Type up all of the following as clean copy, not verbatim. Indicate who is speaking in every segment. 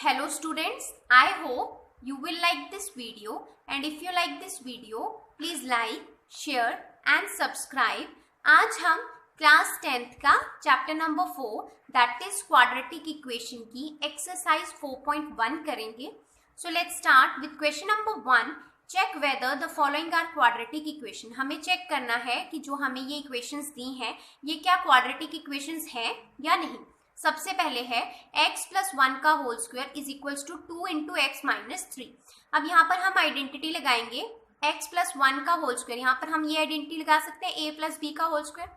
Speaker 1: Hello students, I hope you will like this video, and if you like this video, please like, share and subscribe. आज हम class 10th का chapter number 4 that is quadratic equation की exercise 4.1 करेंगे. So let's start with question number 1. Check whether the following are quadratic equation. हमें check करना है कि जो हमें ये इक्वेशंस दी हैं ये क्या क्वाड्रेटिक इक्वेशंस हैं या नहीं. सबसे पहले है x प्लस 1 का whole square is equals to 2 into x minus 3. अब यहाँ पर हम आइडेंटिटी लगाएंगे x प्लस 1 का होल स्क्वायर. यहाँ पर हम ये आइडेंटिटी लगा सकते हैं a प्लस बी का whole square,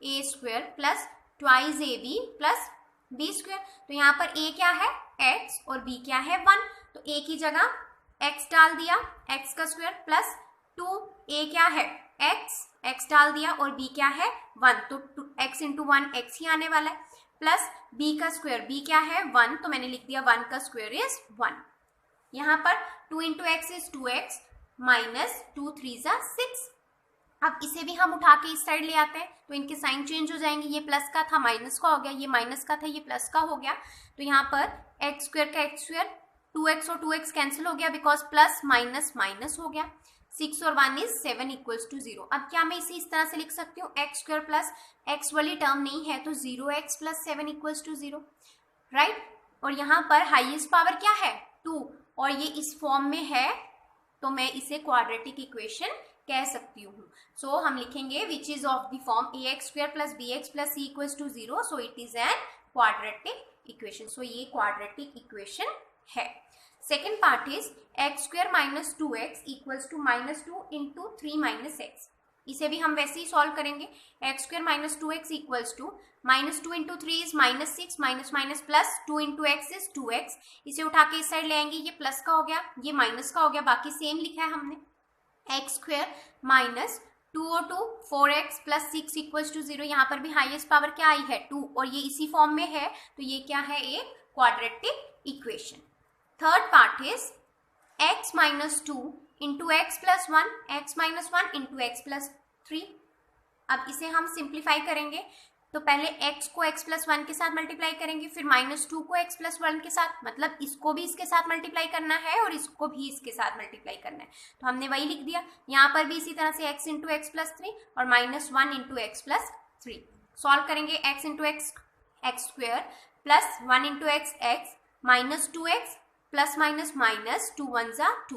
Speaker 1: a square plus twice a b plus b square. तो यहाँ पर a क्या है x और b क्या है 1. तो a की जगह x डाल दिया, x का स्क्वायर प्लस 2, a क्या है x डाल दिया और b क्या है 1. तो x इंटू 1 x ही आने वाला है प्लस b का स्क्वायर, b क्या है 1. तो मैंने लिख दिया 1 का स्क्वायर इज 1. यहाँ पर 2 into x is 2x minus 2 3 जा 6. अब इसे भी हम उठा के इस साइड ले आते हैं तो इनके साइन चेंज हो जाएंगे. ये प्लस का था माइनस का हो गया, ये माइनस का था ये प्लस का हो गया. तो यहाँ पर एक्स स्क्वायर का एक्स स्क्वायर 2x और 2x कैंसिल हो गया बिकॉज प्लस माइनस माइनस हो गया. 6 और 1 इज 7 इक्वल्स टू 0. अब क्या मैं इसे इस तरह से लिख सकती हूँ एक्स स्क्वायर प्लस एक्स वाली टर्म नहीं है तो 0x plus 7 equals to 0, right. और यहाँ पर हाईएस्ट पावर क्या है 2 और ये इस फॉर्म में है तो मैं इसे क्वाड्रेटिक इक्वेशन कह सकती हूँ. सो हम लिखेंगे which is of the form a x square plus b x plus c equals to 0. So it is an quadratic equation. सो ये क्वाड्रेटिक इक्वेशन है. Second part is x square minus 2x equals to minus 2 into 3 minus x. इसे भी हम वैसे ही solve करेंगे. X square minus 2x equals to minus 2 into 3 is minus 6 minus minus plus 2 into x is 2x. इसे उठा के इस साइड ले आएंगे, ये प्लस का हो गया ये माइनस का हो गया, बाकी सेम लिखा है हमने. एक्स स्क्वायर माइनस 2 और 2 4x प्लस 6 इक्वल्स टू 0. यहाँ पर भी हाईएस्ट पावर क्या आई है 2 और ये इसी फॉर्म में है तो ये क्या है एक quadratic equation. Third part is x minus 2 into x plus 1 x minus 1 into x plus 3. अब इसे हम सिंप्लीफाई करेंगे तो पहले x को x प्लस 1 के साथ मल्टीप्लाई करेंगे, फिर माइनस 2 को x प्लस 1 के साथ, मतलब इसको भी इसके साथ मल्टीप्लाई करना है और इसको भी इसके साथ मल्टीप्लाई करना है. तो हमने वही लिख दिया. यहाँ पर भी इसी तरह से x इंटू एक्स प्लस 3 और minus 1 into x plus 3. Solve करेंगे x into x x square plus 1 into x x minus 2x plus minus minus 2 1 जा 2.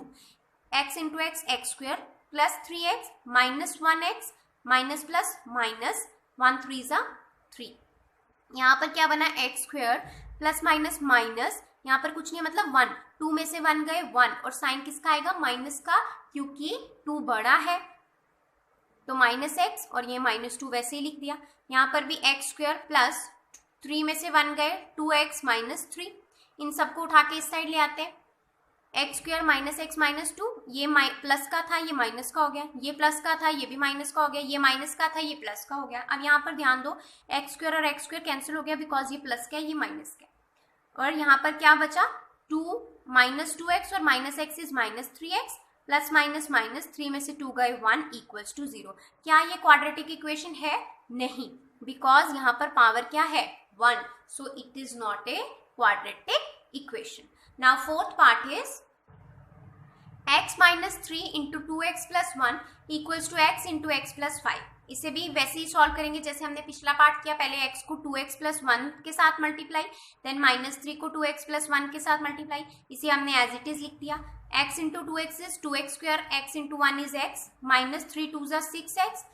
Speaker 1: x into x x square plus 3x minus 1x minus plus minus 1 3 जा 3. यहाँ पर क्या बना x square plus minus minus, यहाँ पर कुछ नहीं मतलब 1, 2 में से 1 गए 1 और साइन किसका आएगा माइनस का क्योंकि 2 बड़ा है तो माइनस एक्स और ये माइनस 2 वैसे ही लिख दिया. यहाँ पर भी एक्स स्क्वायर प्लस 3 में से 1 गए 2x माइनस 3. इन सबको उठा के इस साइड ले आते हैं. X square minus x minus 2, ये प्लस का था ये माइनस का हो गया, ये प्लस का था ये भी माइनस का हो गया, ये माइनस का था ये प्लस का हो गया. अब यहाँ पर ध्यान दो एक्स स्क्वायर और एक्स स्क्वायर कैंसिल हो गया बिकॉज ये प्लस का है ये माइनस का. और यहाँ पर क्या बचा 2 माइनस 2x और minus x is minus 3x plus minus minus 3 में से 2 गए 1 इक्वल्स टू 0. क्या ये क्वाड्रेटिक इक्वेशन है? नहीं, बिकॉज यहाँ पर पावर क्या है 1. सो it is not a quadratic equation. Now fourth part is x minus 3 into 2x plus 1 equals to x into x plus 5. इसे भी वैसे ही सॉल्व करेंगे जैसे हमने पिछला पार्ट किया. पहले x को 2x plus 1 के साथ मल्टीप्लाई, देन माइनस 3 को 2x plus 1 के साथ मल्टीप्लाई. इसे हमने एज इट इज लिख दिया. x into 2x is 2x square, x into 1 is x, minus 3 2 जा 6x,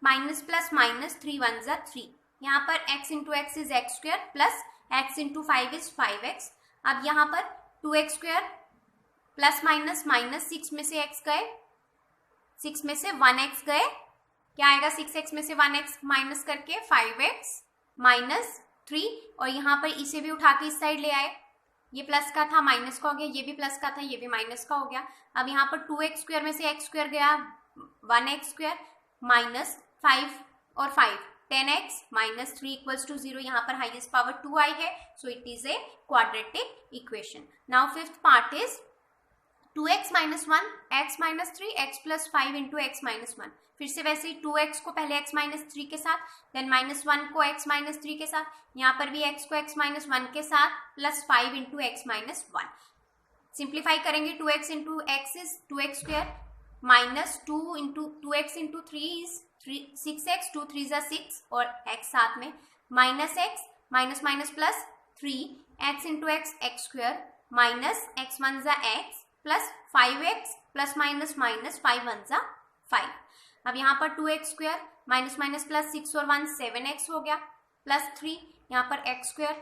Speaker 1: माइनस प्लस माइनस 3 1 जा 3. यहाँ पर x into x is x square plus x into 5 is 5x. अब यहाँ पर 2x square plus minus minus 6 में से x गए 6 में से 1x गए, क्या आएगा 6x में से 1x माइनस करके 5x माइनस 3. और यहाँ पर इसे भी उठा के इस साइड ले आए, ये प्लस का था माइनस का हो गया, ये भी प्लस का था ये भी माइनस का हो गया. अब यहाँ पर 2x स्क्वायर में से x स्क्वायर गया 1x स्क्वायर माइनस 5 और 5 10x माइनस 3 इक्वल्स टू 0. यहाँ पर हाईएस्ट पावर 2 आई है सो it is a quadratic equation. Now fifth part is 2x minus 1 x minus 3 x plus 5 into x minus 1। फिर से वैसे ही 2x को पहले x माइनस 3 के साथ, देन माइनस 1 को x माइनस 3 के साथ, यहाँ पर भी x को x माइनस 1 के साथ plus 5 into x minus 1। Simplify करेंगे 2x into x is 2x square minus 2 into 2x into 3 is 6x, 2 3 जा 6 और x साथ में minus x minus minus plus 3x into x x square minus x 1 जा x plus 5x plus minus minus 5 1 जा 5। अब यहाँ पर 2x square minus minus plus 6 और 1 7x हो गया प्लस 3, यहाँ पर x square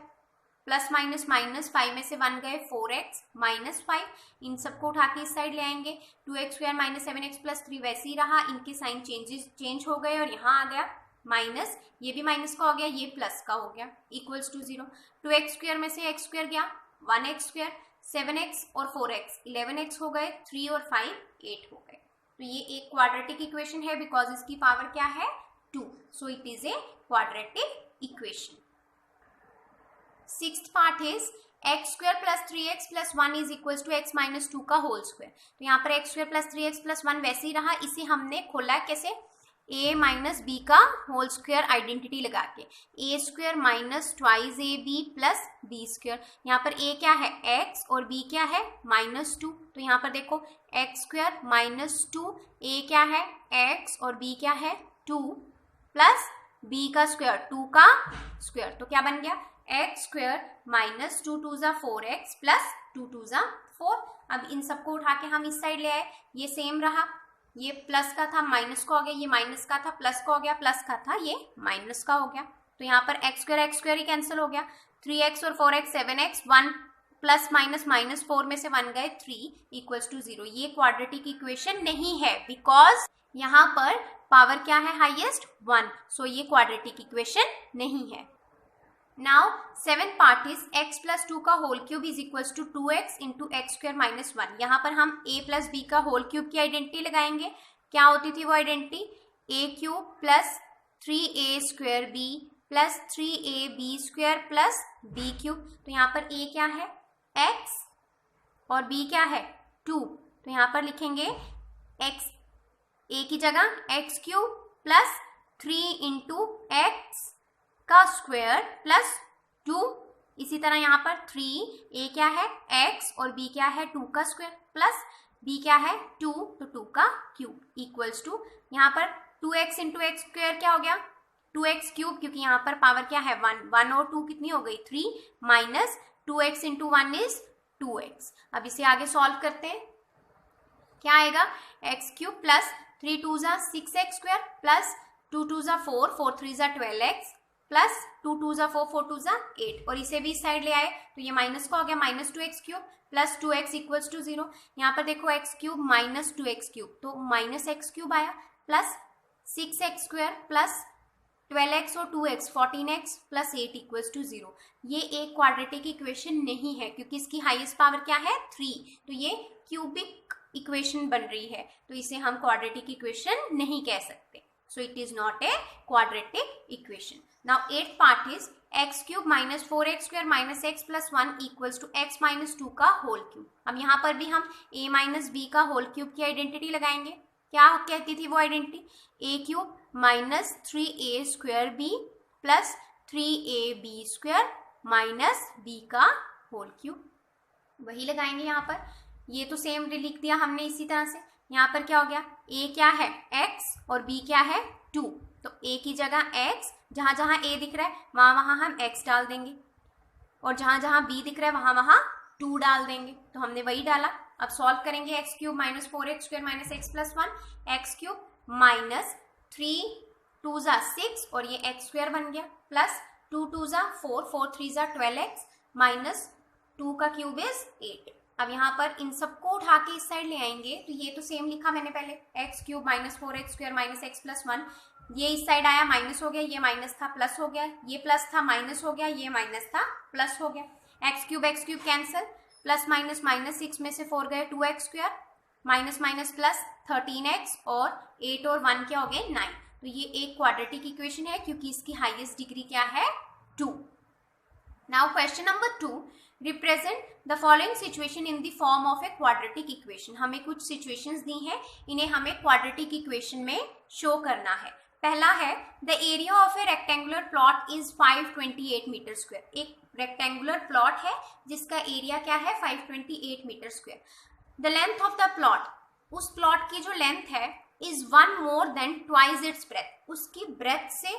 Speaker 1: plus minus minus 5 में से 1 गए 4x माइनस 5, इन सबको उठा के इस साइड ले आएंगे। 2x square minus 7x plus 3 वैसे ही रहा, इनके साइन चेंज हो गए और यहाँ आ गया माइनस, ये भी माइनस का हो गया, ये प्लस का हो गया, इक्वल्स टू 0। 2x स्क्वायर में से x स्क्वायर गया 1x स्क्वायर, 7x और 4x 11x हो गए, 3 और 5 8 हो गए। तो ये एक क्वाड्रेटिक इक्वेशन है बिकॉज इसकी पावर क्या है 2, so it is a quadratic equation. Sixth part is x square plus 3x plus 1 is equal to x minus 2 का होल स्क्वायर। तो यहाँ पर x square plus 3x plus 1 वैसे ही रहा, इसे हमने खोला कैसे, a माइनस बी का होल स्क्वायर आइडेंटिटी लगा के, a square minus twice a b plus b square. यहाँ पर a क्या है x और b क्या है माइनस 2, तो यहाँ पर देखो एक्स स्क्वायर माइनस 2, a क्या है x और b क्या है 2 प्लस b का स्क्वायर 2 का स्क्वायर, तो क्या बन गया एक्स स्क्वायर माइनस 2 2 जा 4x प्लस 2 2 जा 4। अब इन सबको उठा के हम इस साइड ले आए, ये सेम रहा, ये प्लस का था माइनस का हो गया, ये माइनस का था प्लस का हो गया, प्लस का था ये माइनस का हो गया। तो यहाँ पर एक्स स्क्वायर ही कैंसिल हो गया, 3x और 4x 7x, 1 plus minus minus 4 में से 1 गए 3 इक्वल्स टू 0। ये क्वाड्रेटिक इक्वेशन नहीं है बिकॉज यहाँ पर पावर क्या है हाईएस्ट 1, सो ये क्वाड्रेटिक इक्वेशन नहीं है। Now seventh part is x plus 2 का whole cube is equals to 2x into x square minus 1। यहाँ पर हम a प्लस बी का होल क्यूब की आइडेंटिटी लगाएंगे। क्या होती थी वो identity, a cube plus 3a square b plus 3ab square plus b cube. तो यहाँ पर a क्या है x और b क्या है 2, तो यहाँ पर लिखेंगे x, a की जगह x cube plus 3 into x का स्क्वायर प्लस 2, इसी तरह यहाँ पर 3 a क्या है x और b क्या है 2 का स्क्वायर प्लस b क्या है 2, तो 2 का क्यूब इक्वल्स टू यहाँ पर 2x इंटू एक्स स्क्वायर क्या हो गया 2x क्यूब, क्योंकि यहाँ पर पावर क्या है 1 और 2 कितनी हो गई 3 minus 2x into 1 is 2x। अब इसे आगे सॉल्व करते हैं, क्या आएगा x क्यूब प्लस 3 2 जा 6x स्क्वायर प्लस 2 2 जा 4 4 3 जा 12x प्लस 2 2 जा 4 4 2 जा 8, और इसे भी इस साइड ले आए तो ये माइनस का हो गया minus 2x cube plus 2x equals to 0। यहाँ पर देखो x cube minus 2x cube, तो माइनस x क्यूब आया plus 6x square plus 12x और 2x 14x plus 8 equals to 0। ये एक क्वाड्रेटिक इक्वेशन नहीं है क्योंकि इसकी हाईएस्ट पावर क्या है 3, तो ये क्यूबिक इक्वेशन बन रही है, तो इसे हम क्वाड्रेटिक इक्वेशन नहीं कह सकते, so it is not a quadratic equation. Now eighth part is x cube minus 4x square minus x plus 1 equals to x minus 2 का होल क्यूब। अब यहाँ पर भी हम a माइनस b का होल क्यूब की आइडेंटिटी लगाएंगे। क्या कहती थी वो identity, a cube minus 3a square b plus 3ab square minus b का होल क्यूब, वही लगाएंगे यहाँ पर। ये तो सेम लिख दिया हमने इसी तरह से। यहाँ पर क्या हो गया, a क्या है x और b क्या है 2, तो a की जगह x, जहाँ जहाँ a दिख रहा है वहाँ वहाँ हम x डाल देंगे, और जहाँ जहाँ b दिख रहा है वहाँ वहाँ 2 डाल देंगे, तो हमने वही डाला। अब सॉल्व करेंगे x cube minus 4x square minus x plus 1, x cube minus 3 2 जा 6 और ये x स्क्वायर बन गया प्लस 2 2 जा 4 4 3 जा 12x माइनस 2 का क्यूब इज 8। अब यहाँ पर इन सबको उठा के इस साइड ले आएंगे, तो ये तो सेम लिखा मैंने पहले, x cube minus 4x square minus x plus 1, ये इस साइड आया माइनस हो गया, ये माइनस था प्लस हो गया, ये प्लस था माइनस हो गया, ये माइनस था प्लस हो गया। X cube cancel, plus minus minus 6 में से 4 गए 2x square minus minus plus 13x और 8 और 1 क्या हो गए 9। तो ये एक क्वाड्रेटिक इक्वेशन है क्योंकि इसकी हाईएस्ट डिग्री क्या है 2। Now question number 2, represent the following situation in the form of A quadratic equation. हमें कुछ सिचुएशंस दी हैं, इन्हें हमें क्वाड्रेटिक इक्वेशन में शो करना है। पहला है the area of a rectangular plot is 528 metre square. एक रेक्टेंगुलर प्लॉट है जिसका एरिया क्या है 528 metre square. The length of the plot, उस प्लॉट की जो लेंथ है is 1 more than twice its breadth. उसकी ब्रेथ से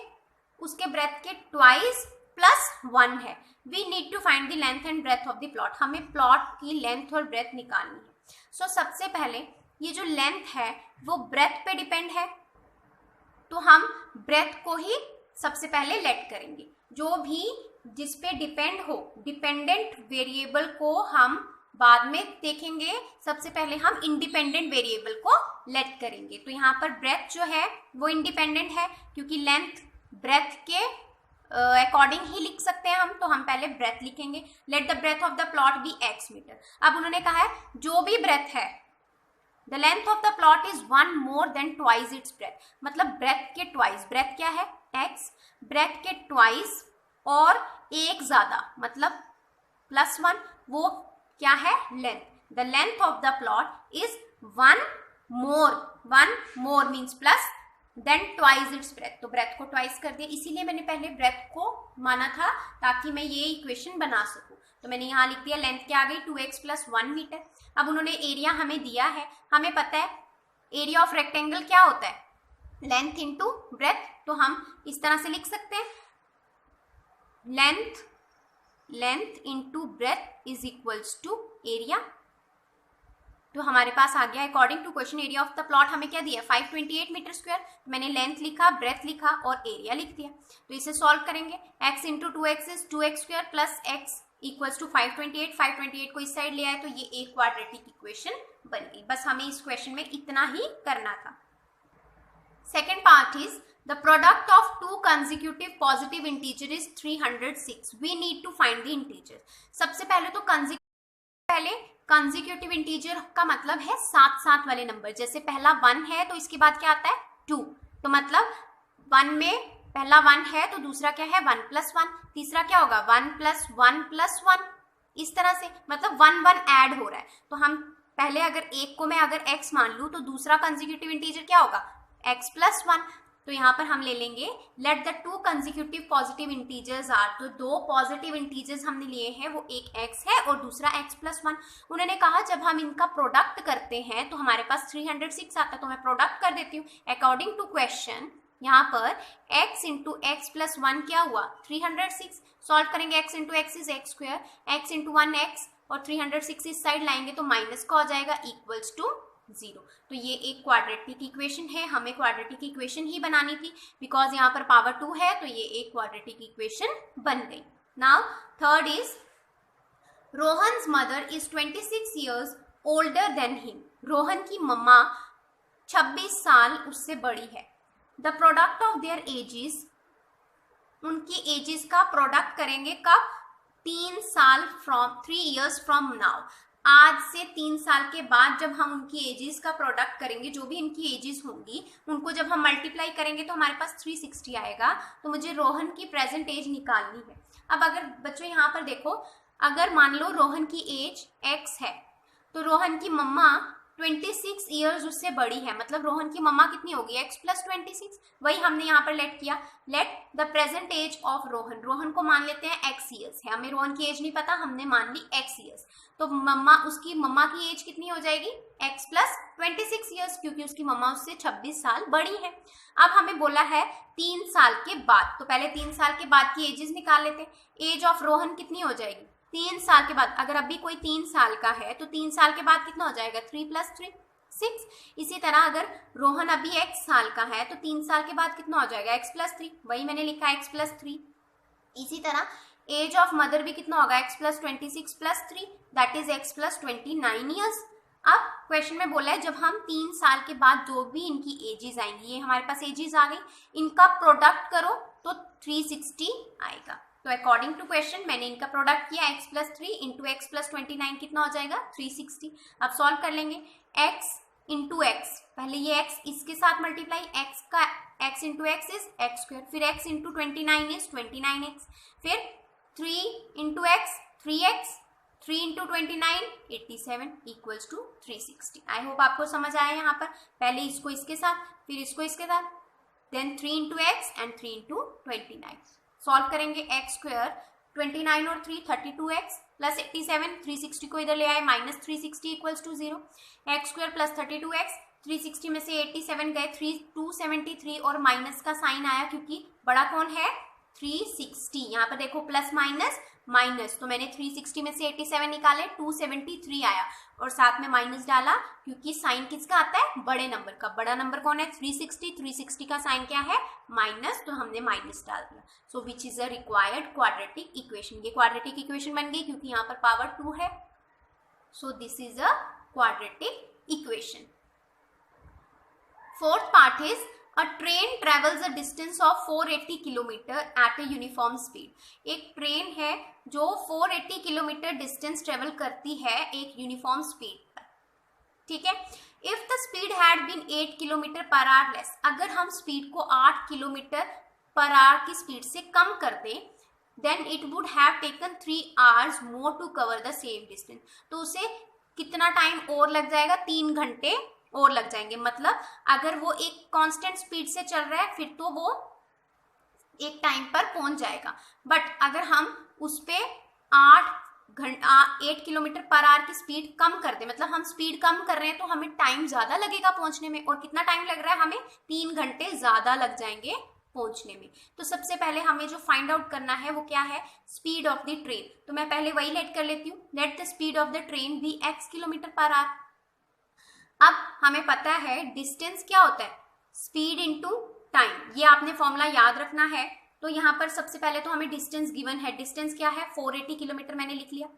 Speaker 1: उसके ब्रेथ के ट्वाइस प्लस 1 है। We need to find the length and breadth of the plot. हमें प्लॉट की लेंथ और ब्रेथ निकालनी है। सो सबसे पहले ये जो लेंथ है वो ब्रेथ पे डिपेंड है, तो हम ब्रेथ को ही सबसे पहले लेट करेंगे। जो भी जिस पे डिपेंड हो, डिपेंडेंट वेरिएबल को हम बाद में देखेंगे। सबसे पहले हम इंडिपेंडेंट वेरिएबल को लेट करेंगे। तो यहाँ पर ब्रेथ जो है वो इंडिपेंडेंट है, क्योंकि लेंथ ब्रेथ के अकॉर्डिंग ही लिख सकते हैं हम, तो हम पहले ब्रेथ लिखेंगे। Let the breadth of the plot be x metre. अब उन्होंने कहा है जो भी ब्रेथ है, the length of the plot is 1 more than twice its breadth, मतलब ब्रेथ के ट्वाइस। ब्रेथ क्या है x, ब्रेथ के ट्वाइस और एक ज्यादा मतलब +1, वो क्या है length. The length of the plot is 1 more means plus then twice its breath. तो ब्रेथ को ट्वाइस कर दिया, इसीलिए मैंने पहले ब्रेथ को माना था ताकि मैं ये इक्वेशन बना सकूं। तो मैंने यहाँ लिख दिया लेंथ क्या आ गई 2x + 1 मीटर। अब उन्होंने एरिया हमें दिया है, हमें पता है एरिया ऑफ रेक्टेंगल क्या होता है लेंथ इंटू ब्रेथ। तो हम इस तरह से लिख सकते हैं length into breadth is equals to area. तो हमारे पास आ गया according to question area of the plot हमें क्या दिया 528 मीटर स्क्वायर। तो मैंने लेंथ लिखा, ब्रेथ लिखा और एरिया लिख दिया। तो इसे सॉल्व करेंगे, x into 2x is 2x square plus x equals to 528। 528 को इस साइड ले आए तो ये एक क्वाड्रेटिक इक्वेशन बन गई। बस हमें इस क्वेश्चन में इतना ही करना था। Second part is the product of 2 consecutive positive integer is 306। We need to find the integer. सबसे पहले तो कंसेक्यूटिव इंटीजर का मतलब है साथ साथ वाले नंबर। जैसे पहला 1 है तो इसके बाद क्या आता है 2, तो मतलब 1 में पहला 1 है तो दूसरा क्या है 1 + 1, तीसरा क्या होगा 1 + 1 + 1। इस तरह से मतलब 1 1 ऐड हो रहा है। तो हम पहले अगर एक को मैं अगर x मान लूं तो दूसरा कंसेक्यूटिव इंटीजर क्या होगा x + 1। तो यहाँ पर हम ले लेंगे let the 2 consecutive positive integers are. तो 2 पॉजिटिव इंटीजर्स हमने लिए हैं, वो एक x है और दूसरा x + 1। उन्होंने कहा जब हम इनका प्रोडक्ट करते हैं तो हमारे पास 306 आता है। तो मैं प्रोडक्ट कर देती हूँ अकॉर्डिंग टू क्वेश्चन। यहाँ पर x इंटू x + 1 क्या हुआ 306। सॉल्व करेंगे x into x is x square, x into 1 x और 306 इस साइड लाएंगे तो माइनस का हो जाएगा इक्वल्स टू 0। तो ये एक क्वाड्रेटिक इक्वेशन है, हमें क्वाड्रेटिक इक्वेशन ही बनानी थी बिकॉज यहाँ पर पावर 2 है, तो ये एक क्वाड्रेटिक इक्वेशन बन गई। Now third is Rohan's mother is 26 years older than him. Rohan की मम्मा 26 साल उससे बड़ी है। The product of their edges, उनकी एजेस का प्रोडक्ट करेंगे कब 3 years फ्रॉम नाउ। आज से 3 साल के बाद जब हम उनकी एजेस का प्रोडक्ट करेंगे, जो भी इनकी एजेस होंगी उनको जब हम मल्टीप्लाई करेंगे तो हमारे पास 360 आएगा। तो मुझे रोहन की प्रेजेंट एज निकालनी है। अब अगर बच्चों यहाँ पर देखो, अगर मान लो रोहन की एज x है तो रोहन की मम्मा 26 years उससे बड़ी है, मतलब रोहन की मम्मा कितनी होगी x + 26। वही हमने यहाँ पर लेट किया, let the present age of Rohan. Rohan को मान लेते हैं x years है, हमें रोहन की एज नहीं पता, हमने मान ली x years। तो उसकी मम्मा की एज कितनी हो जाएगी x + 26 years, क्योंकि उसकी मम्मा उससे 26 साल बड़ी है। अब हमें बोला है 3 साल के बाद, तो पहले 3 साल के बाद की एजेस निकाल लेते हैं। एज ऑफ रोहन कितनी हो जाएगी 3 साल के बाद। अगर अभी कोई 3 साल का है तो 3 साल के बाद कितना हो जाएगा 3 + 3 6। इसी तरह अगर रोहन अभी x साल का है तो 3 साल के बाद कितना हो जाएगा x + 3, वही मैंने लिखा x + 3। इसी तरह एज ऑफ मदर भी कितना होगा x + 26 + 3 that is x + 29 years। अब क्वेश्चन में बोला है जब हम 3 साल के बाद जो भी इनकी एजेस आएंगी, ये हमारे पास एजेस आ गई, इनका प्रोडक्ट करो तो 360 आएगा। तो अकॉर्डिंग टू क्वेश्चन मैंने इनका प्रोडक्ट किया x + 3 इंटू x + 29 कितना हो जाएगा 360। अब सॉल्व कर लेंगे x इंटू x, पहले ये x इसके साथ multiply, x into x is x square, फिर x इंटू 29 इज 29x, फिर 3 into x 3x, 3 into 29 87 equals to 360। I hope आपको समझ आया यहाँ पर। पहले इसको इसके साथ, फिर इसको इसके साथ, then 3 into x and 3 into 29। Solve करेंगे एक्स स्क्वायर 29 और 3 32x प्लस 87, 360 को इधर ले आए minus 360 equals to 0। X square plus 32x, 360 में से 87 गए 273 और माइनस का साइन आया क्योंकि बड़ा कौन है 360। यहाँ पर देखो प्लस माइनस माइनस, तो मैंने 360 में से 87 निकाले 273 आया और साथ में माइनस डाला क्योंकि साइन किसका आता है बड़े नंबर का। बड़ा नंबर कौन है 360, 360 का साइन क्या है माइनस, तो हमने माइनस डाल दिया। So which is a required quadratic equation. ये क्वाड्रेटिक इक्वेशन बन गई क्योंकि यहाँ पर पावर 2 है। So this is a quadratic equation. Fourth part is A train travels a distance of 480 kilometre at a uniform speed। एक ट्रेन है जो 480 किलोमीटर डिस्टेंस ट्रेवल करती है एक यूनिफॉर्म स्पीड पर, ठीक है। If the speed had been 8 kilometre per hour less, अगर हम स्पीड को 8 किलोमीटर पर आवर की स्पीड से कम कर दें, then it would have taken 3 hours more to cover the same distance. तो उसे कितना टाइम और लग जाएगा 3 घंटे और लग जाएंगे। मतलब अगर वो एक कांस्टेंट स्पीड से चल रहा है फिर तो वो एक टाइम पर पहुंच जाएगा, बट अगर हम उस पे 8 किलोमीटर पर आवर की स्पीड कम कर दे, मतलब हम स्पीड कम कर रहे हैं तो हमें टाइम ज्यादा लगेगा पहुंचने में। और कितना टाइम लग रहा है हमें 3 घंटे ज्यादा लग जाएंगे पहुंचने में। तो सबसे पहले हमें जो फाइंड आउट करना है वो क्या है स्पीड ऑफ द ट्रेन। तो मैं पहले वही लेट कर लेती हूँ, let the speed of the train be x kilometre per hour. अब हमें पता है डिस्टेंस क्या होता है स्पीड इनटू टाइम, ये आपने फॉर्मूला याद रखना है। तो यहाँ पर सबसे पहले तो हमें डिस्टेंस गिवन है, डिस्टेंस क्या है 480 किलोमीटर मैंने लिख लिया।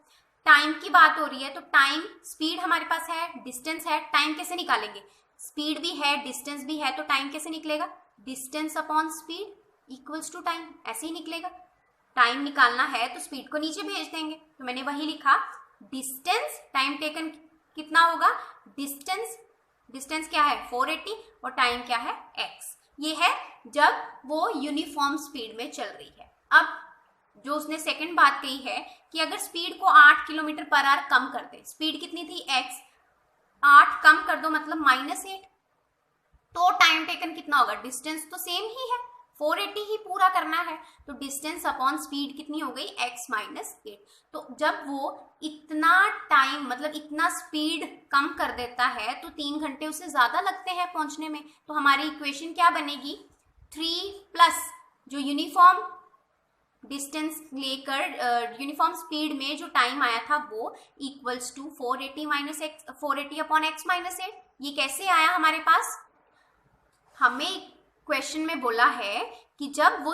Speaker 1: टाइम की बात हो रही है तो टाइम स्पीड हमारे पास है, डिस्टेंस है, टाइम कैसे निकालेंगे, स्पीड भी है डिस्टेंस भी है तो टाइम कैसे निकलेगा, distance upon speed equals to time, ऐसे ही निकलेगा। टाइम निकालना है तो स्पीड को नीचे भेज देंगे, तो मैंने वही लिखा डिस्टेंस टाइम टेकन कितना होगा, डिस्टेंस क्या है 480 और टाइम क्या है x। ये है जब वो यूनिफॉर्म स्पीड में चल रही है। अब जो उसने सेकंड बात कही है कि अगर स्पीड को 8 किलोमीटर पर आवर कम कर दे, स्पीड कितनी थी x, 8 कम कर दो मतलब -8, तो टाइम टेकन कितना होगा, डिस्टेंस तो सेम ही है 480 ही पूरा करना है, तो डिस्टेंस अपॉन स्पीड कितनी हो गई x -8। तो जब वो इतना टाइम मतलब इतना स्पीड कम कर देता है तो 3 घंटे उसे ज्यादा लगते हैं पहुंचने में। तो हमारी इक्वेशन क्या बनेगी 3 प्लस जो यूनिफॉर्म डिस्टेंस लेकर यूनिफॉर्म स्पीड में जो टाइम आया था वो इक्वल्स टू 480 अपॉन x -8। ये कैसे आया हमारे पास, हमें क्वेश्चन में बोला है कि जब वो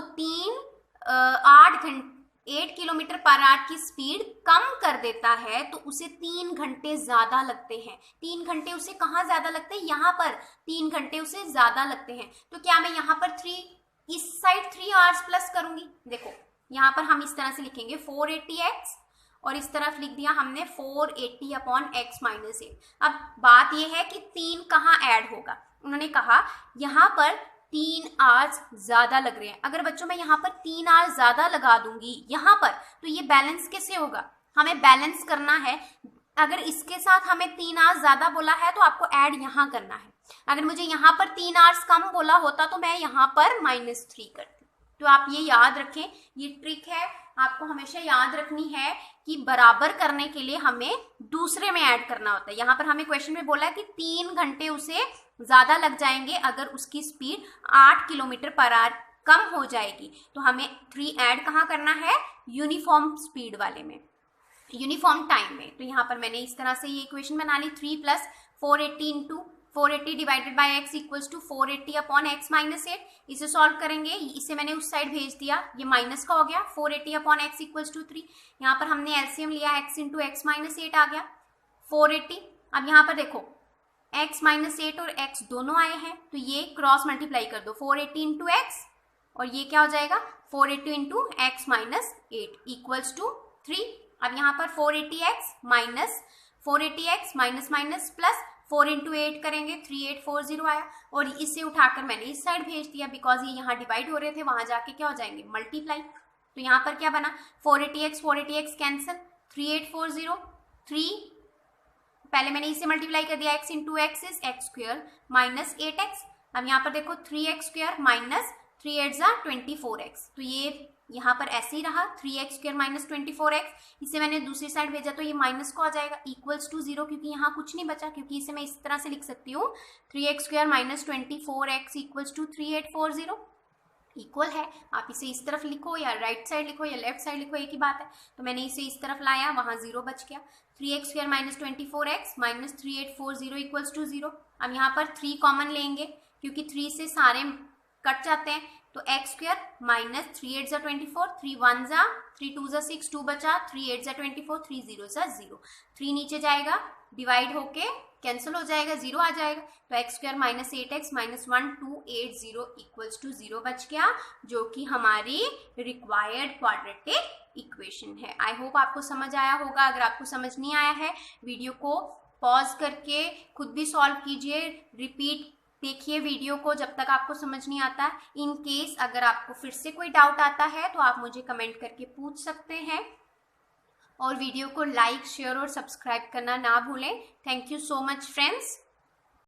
Speaker 1: 8 किलोमीटर पर आवर की स्पीड कम कर देता है तो उसे 3 घंटे ज्यादा लगते हैं। 3 घंटे उसे कहाँ ज्यादा लगते हैं, यहाँ पर 3 घंटे उसे ज्यादा लगते हैं। तो क्या मैं यहाँ पर 3 इस साइड 3 आवर्स प्लस करूंगी, देखो यहाँ पर हम इस तरह से लिखेंगे 480x और इस तरफ लिख दिया हमने 480 अपॉन x -8। अब बात यह है कि 3 कहाँ ऐड होगा, उन्होंने कहा यहाँ पर 3 आवर्स ज्यादा लग रहे हैं। अगर बच्चों मैं यहाँ पर 3 आवर्स ज्यादा लगा दूंगी यहाँ पर तो ये बैलेंस कैसे होगा, हमें बैलेंस करना है। अगर इसके साथ हमें 3 आवर्स ज्यादा बोला है तो आपको ऐड यहाँ करना है। अगर मुझे यहाँ पर 3 आवर्स कम बोला होता तो मैं यहाँ पर -3 करती। तो आप ये याद रखें, ये ट्रिक है आपको हमेशा याद रखनी है कि बराबर करने के लिए हमें दूसरे में ऐड करना होता है। यहाँ पर हमें क्वेश्चन में बोला है कि 3 घंटे उसे ज्यादा लग जाएंगे अगर उसकी स्पीड 8 किलोमीटर पर आवर कम हो जाएगी, तो हमें 3 ऐड कहाँ करना है यूनिफॉर्म स्पीड वाले में, यूनिफॉर्म टाइम में। तो यहाँ पर मैंने इस तरह से ये इक्वेशन बना ली 3 plus 480 into 480 divided by x equals to 480 upon x -8। इसे सॉल्व करेंगे, इसे मैंने उस साइड भेज दिया, ये माइनस का हो गया 480 अपॉन x इक्वल्स टू 3। यहाँ पर हमने एलसीएम लिया x इंटू x -8 आ गया 480। अब यहाँ पर देखो x -8 और x दोनों आए हैं तो ये क्रॉस मल्टीप्लाई कर दो 480 इंटू x और ये क्या हो जाएगा 480 इंटू x -8 इक्वल्स टू 3। अब यहाँ पर 480x माइनस प्लस 4 इंटू 8 करेंगे 3840 आया और इसे उठाकर मैंने इस साइड भेज दिया बिकॉज ये यहाँ डिवाइड हो रहे थे, वहां जाके क्या हो जाएंगे मल्टीप्लाई। तो यहाँ पर क्या बना 480x कैंसिल, 3840, 3 पहले मैंने इससे मल्टीप्लाई कर दिया, x into x is x square minus 8x। अब यहाँ पर देखो 3x स्क्वायर माइनस 3 8 जा 24x, तो ये यहाँ पर ऐसे ही रहा 3x स्क्वायर माइनस 24x। इसे मैंने दूसरी साइड भेजा तो ये माइनस को आ जाएगा इक्वल्स टू 0, क्योंकि यहाँ कुछ नहीं बचा, क्योंकि इसे मैं इस तरह से लिख सकती हूँ 3x square minus 24x equals to 3840 equal है। आप इसे इस तरफ लिखो या राइट साइड लिखो या लेफ्ट साइड लिखो, एक ही बात है। तो मैंने इसे इस तरफ लाया, वहाँ 0 बच गया, 3x square minus 24x minus 3840 equals to 0। अब यहाँ पर 3 कॉमन लेंगे, क्योंकि 3 से सारे कट जाते हैं, तो x स्क्वायर माइनस 3 8 जा 24, 3 1 जा 3 2 जा 6, 2 बचा, 3 8 जा 24, 3 0 जा 0, 3 नीचे जाएगा डिवाइड होके कैंसिल हो जाएगा, 0 आ जाएगा, तो x square minus 8x minus 1280 equals to 0 बच गया, जो कि हमारी रिक्वायर्ड क्वाड्रेटिक इक्वेशन है। आई होप आपको समझ आया होगा। अगर आपको समझ नहीं आया है, वीडियो को पॉज करके खुद भी सॉल्व कीजिए, रिपीट देखिए वीडियो को जब तक आपको समझ नहीं आता। इन केस अगर आपको फिर से कोई डाउट आता है तो आप मुझे कमेंट करके पूछ सकते हैं, और वीडियो को लाइक शेयर और सब्सक्राइब करना ना भूलें। Thank you so much friends.